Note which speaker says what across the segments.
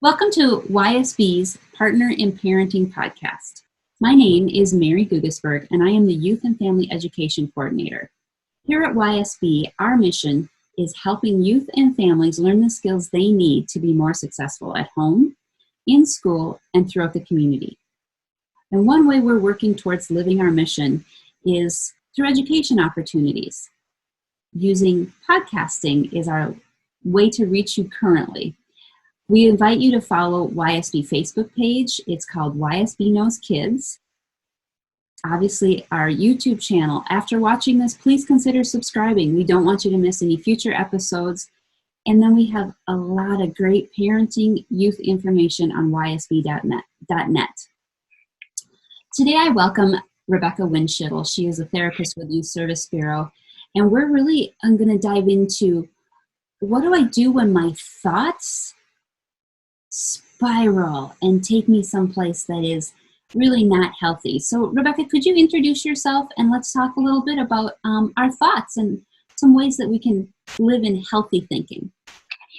Speaker 1: Welcome to YSB's Partner in Parenting podcast. My name is Mary Gugesberg, and I am the Youth and Family Education Coordinator. Here at YSB, our mission is helping youth and families learn the skills they need to be more successful at home, in school, and throughout the community. And one way we're working towards living our mission is through education opportunities. Using podcasting is our way to reach you currently. We invite you to follow YSB Facebook page. It's called YSB Knows Kids. Obviously, our YouTube channel. After watching this, please consider subscribing. We don't want you to miss any future episodes. And then we have a lot of great parenting youth information on ysb.net. Today, I welcome Rebekah Windschitl. She is a therapist with Youth Service Bureau. And I'm going to dive into what do I do when my thoughts spiral and take me someplace that is really not healthy. So Rebekah, could you introduce yourself and let's talk a little bit about our thoughts and some ways that we can live in healthy thinking.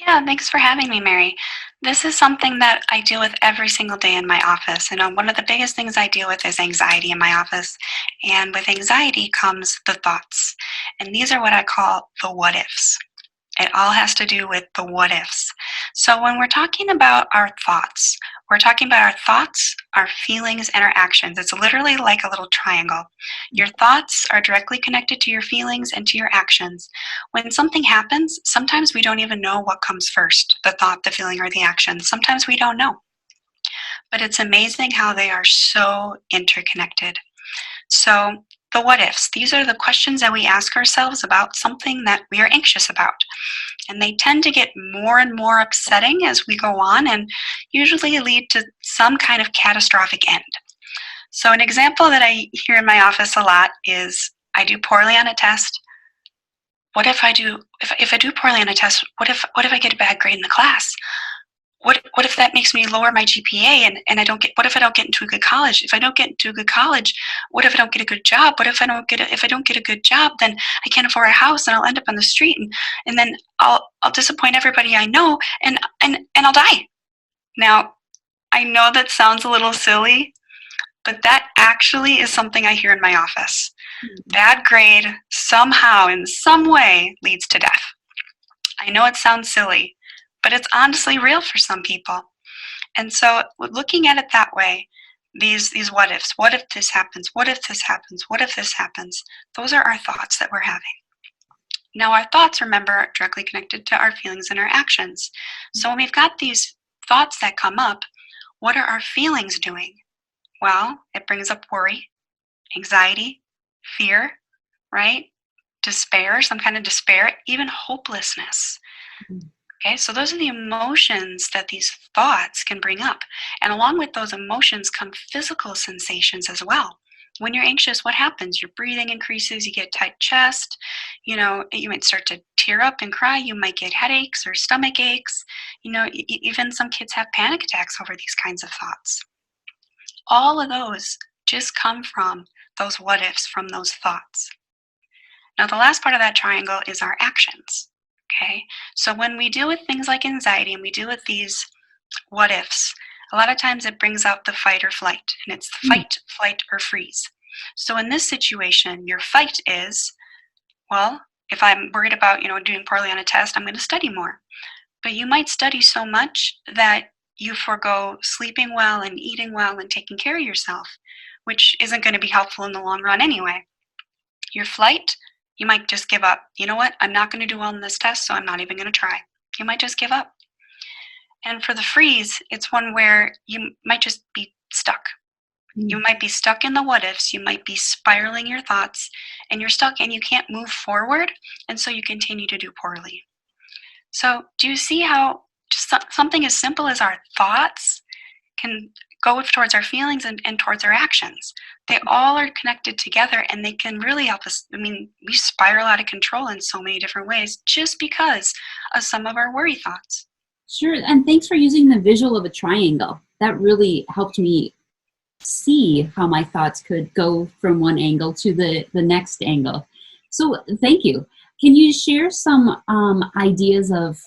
Speaker 2: Yeah, thanks for having me, Mary. This is something that I deal with every single day in my office. And one of the biggest things I deal with is anxiety in my office. And with anxiety comes the thoughts. And these are what I call the what ifs. It all has to do with the what ifs. So when we're talking about our thoughts, we're talking about our thoughts, our feelings, and our actions. It's literally like a little triangle. Your thoughts are directly connected to your feelings and to your actions. When something happens, sometimes we don't even know what comes first, the thought, the feeling, or the action. Sometimes we don't know. But it's amazing how they are so interconnected. So the what ifs, these are the questions that we ask ourselves about something that we are anxious about. And they tend to get more and more upsetting as we go on and usually lead to some kind of catastrophic end. So an example that I hear in my office a lot is I do poorly on a test. What if I do poorly on a test, what if I get a bad grade in the class? What if that makes me lower my GPA and what if I don't get into a good college? If I don't get into a good college, what if I don't get a good job? What if I don't get a good job, then I can't afford a house and I'll end up on the street and then I'll disappoint everybody I know and I'll die. Now, I know that sounds a little silly, but that actually is something I hear in my office. Bad grade somehow in some way leads to death. I know it sounds silly, but it's honestly real for some people. And so looking at it that way, these what ifs, what if this happens, what if this happens, what if this happens, those are our thoughts that we're having. Now our thoughts, remember, are directly connected to our feelings and our actions. So when we've got these thoughts that come up, what are our feelings doing? Well, it brings up worry, anxiety, fear, right? Despair, some kind of despair, even hopelessness. Okay, so those are the emotions that these thoughts can bring up. And along with those emotions come physical sensations as well. When you're anxious, what happens? Your breathing increases, you get tight chest, you might start to tear up and cry, you might get headaches or stomach aches. Even some kids have panic attacks over these kinds of thoughts. All of those just come from those what ifs, from those thoughts. Now the last part of that triangle is our actions. Okay, so when we deal with things like anxiety and we deal with these what ifs, a lot of times it brings out the fight or flight, and it's the fight, flight, or freeze. So in this situation, your fight is, well, if I'm worried about, doing poorly on a test, I'm going to study more. But you might study so much that you forego sleeping well and eating well and taking care of yourself, which isn't going to be helpful in the long run anyway. Your flight, you might just give up. You know what? I'm not going to do well in this test, so I'm not even going to try. You might just give up. And for the freeze, it's one where you might just be stuck. You might be stuck in the what ifs. You might be spiraling your thoughts, and you're stuck and you can't move forward, and so you continue to do poorly. So do you see how just something as simple as our thoughts can go towards our feelings and towards our actions? They all are connected together, and they can really help us. We spiral out of control in so many different ways just because of some of our worry thoughts.
Speaker 1: Sure, and thanks for using the visual of a triangle. That really helped me see how my thoughts could go from one angle to the next angle. So thank you. Can you share some ideas of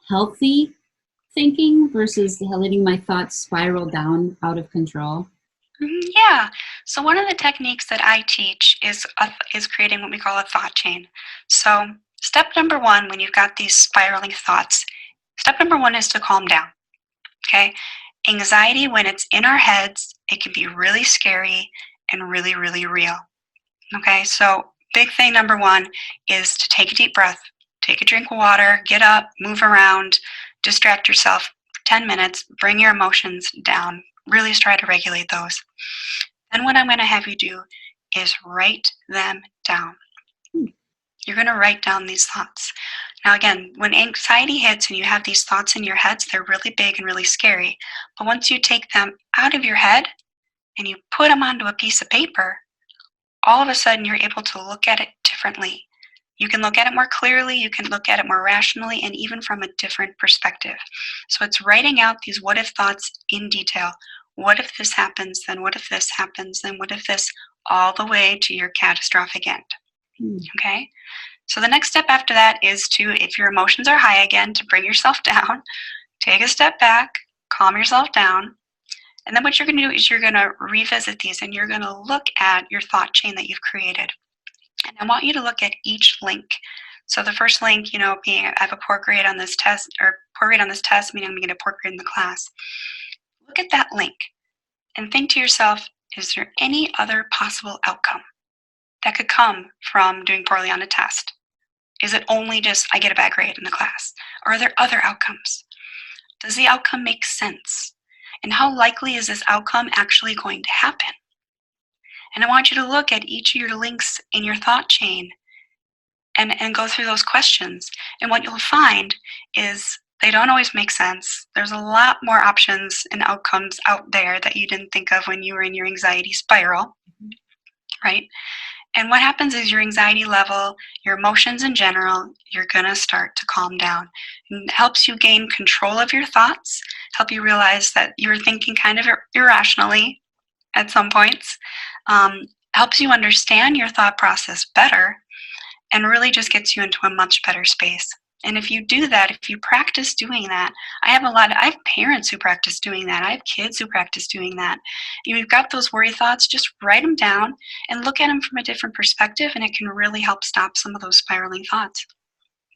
Speaker 1: healthy thinking versus letting my thoughts spiral down out of control?
Speaker 2: Yeah. So one of the techniques that I teach is creating what we call a thought chain. So step number one, when you've got these spiraling thoughts, step number one is to calm down. Okay. Anxiety, when it's in our heads, it can be really scary and really, really real. Okay. So big thing number one is to take a deep breath, take a drink of water, get up, move around, distract yourself for 10 minutes, bring your emotions down. Really try to regulate those. Then what I'm going to have you do is write them down. You're going to write down these thoughts. Now again, when anxiety hits and you have these thoughts in your heads, they're really big and really scary. But once you take them out of your head and you put them onto a piece of paper, all of a sudden you're able to look at it differently. You can look at it more clearly, you can look at it more rationally, and even from a different perspective. So it's writing out these what if thoughts in detail. What if this happens, then what if this happens, then what if this, all the way to your catastrophic end. Okay? So the next step after that is to, if your emotions are high again, to bring yourself down, take a step back, calm yourself down, and then what you're going to do is you're going to revisit these and you're going to look at your thought chain that you've created. And I want you to look at each link. So the first link, being I have a poor grade on this test, or poor grade on this test, meaning I'm going to get a poor grade in the class. Look at that link and think to yourself, is there any other possible outcome that could come from doing poorly on a test? Is it only just I get a bad grade in the class? Or are there other outcomes? Does the outcome make sense? And how likely is this outcome actually going to happen? And I want you to look at each of your links in your thought chain and go through those questions. And what you'll find is they don't always make sense. There's a lot more options and outcomes out there that you didn't think of when you were in your anxiety spiral, right? And what happens is your anxiety level, your emotions in general, you're going to start to calm down. And it helps you gain control of your thoughts, help you realize that you were thinking kind of irrationally at some points, helps you understand your thought process better, and really just gets you into a much better space. And if you do that, if you practice doing that, I have parents who practice doing that. I have kids who practice doing that. You've got those worry thoughts, just write them down and look at them from a different perspective, and it can really help stop some of those spiraling thoughts.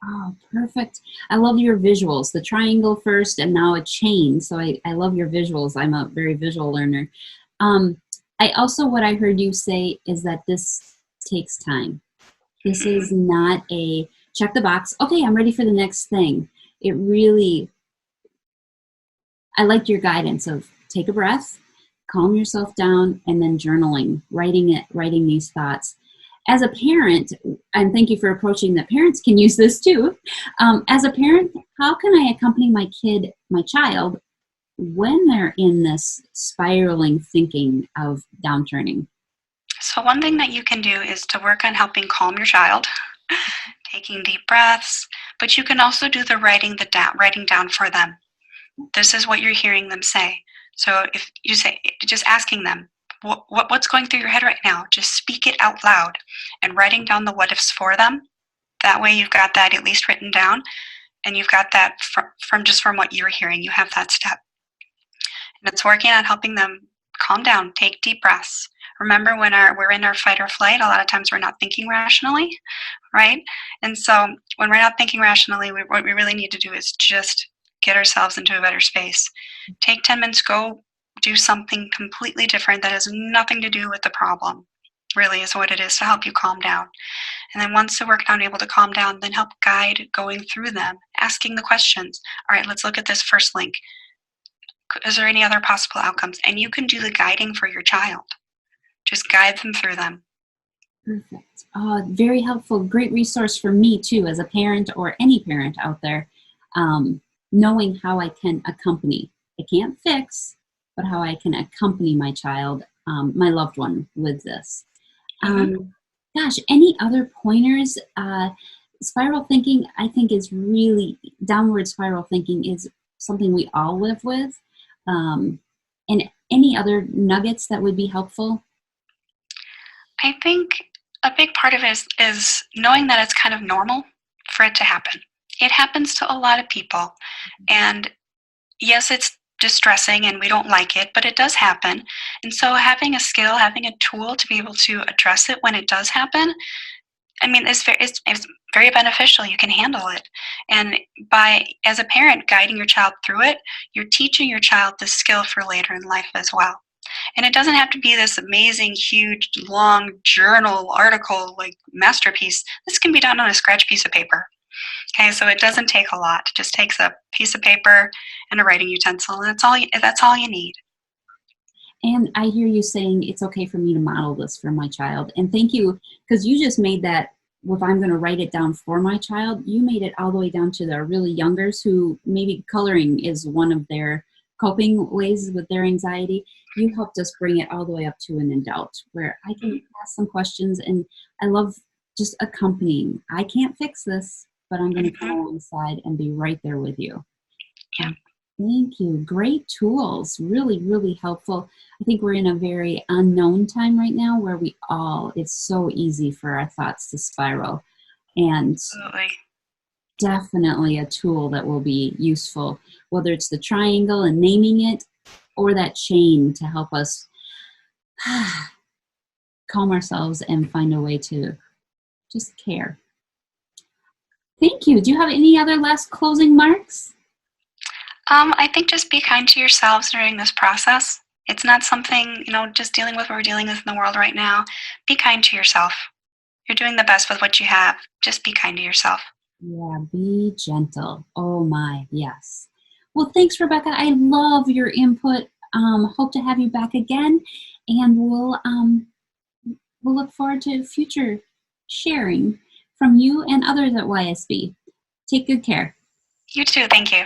Speaker 1: Oh, perfect. I love your visuals, the triangle first and now a chain. So I love your visuals. I'm a very visual learner. I also, what I heard you say is that this takes time. This is not a check the box. Okay, I'm ready for the next thing. It really, I liked your guidance of take a breath, calm yourself down, and then journaling, writing these thoughts. As a parent, and thank you for approaching that parents can use this too. As a parent, how can I accompany my child, when they're in this spiraling thinking of downturning?
Speaker 2: So one thing that you can do is to work on helping calm your child, taking deep breaths, but you can also do the writing down for them. This is what you're hearing them say. So if you say, just asking them, what's going through your head right now? Just speak it out loud and writing down the what ifs for them. That way you've got that at least written down, and you've got that from what you're hearing. You have that step. And it's working on helping them calm down, take deep breaths. Remember, when we're in our fight or flight, a lot of times we're not thinking rationally, right? And so when we're not thinking rationally, what we really need to do is just get ourselves into a better space. Take 10 minutes, go do something completely different that has nothing to do with the problem, really is what it is, to help you calm down. And then once we're able to calm down, then help guide going through them, asking the questions. All right, let's look at this first link. Is there any other possible outcomes? And you can do the guiding for your child. Just guide them through them.
Speaker 1: Perfect. Very helpful. Great resource for me too, as a parent or any parent out there, knowing how I can accompany. I can't fix, but how I can accompany my child, my loved one, with this. Gosh, any other pointers? Spiral thinking, I think, is really, downward spiral thinking is something we all live with. And any other nuggets that would be helpful?
Speaker 2: I think a big part of it is knowing that it's kind of normal for it to happen. It happens to a lot of people. And Yes, it's distressing and we don't like it, but it does happen. And so having a skill, having a tool to be able to address it when it does happen, I mean, it's very beneficial. You can handle it. And by, as a parent, guiding your child through it, you're teaching your child the skill for later in life as well. And it doesn't have to be this amazing, huge, long journal article like masterpiece. This can be done on a scratch piece of paper. Okay, so it doesn't take a lot. It just takes a piece of paper and a writing utensil, and that's all you need.
Speaker 1: And I hear you saying it's okay for me to model this for my child. And thank you, because you just made that, if I'm going to write it down for my child, you made it all the way down to the really youngers who maybe coloring is one of their coping ways with their anxiety. You helped us bring it all the way up to an adult where I can ask some questions. And I love just accompanying. I can't fix this, but I'm going to come alongside and be right there with you.
Speaker 2: Yeah.
Speaker 1: Thank you. Great tools. Really, really helpful. I think we're in a very unknown time right now where it's so easy for our thoughts to spiral. And
Speaker 2: Absolutely.
Speaker 1: definitely a tool that will be useful, whether it's the triangle and naming it or that chain to help us calm ourselves and find a way to just care. Thank you. Do you have any other last closing marks?
Speaker 2: I think just be kind to yourselves during this process. It's not something, just dealing with what we're dealing with in the world right now. Be kind to yourself. You're doing the best with what you have. Just be kind to yourself.
Speaker 1: Yeah, be gentle. Oh my, yes. Well, thanks, Rebekah. I love your input. Hope to have you back again, and we'll look forward to future sharing from you and others at YSB. Take good care.
Speaker 2: You too. Thank you.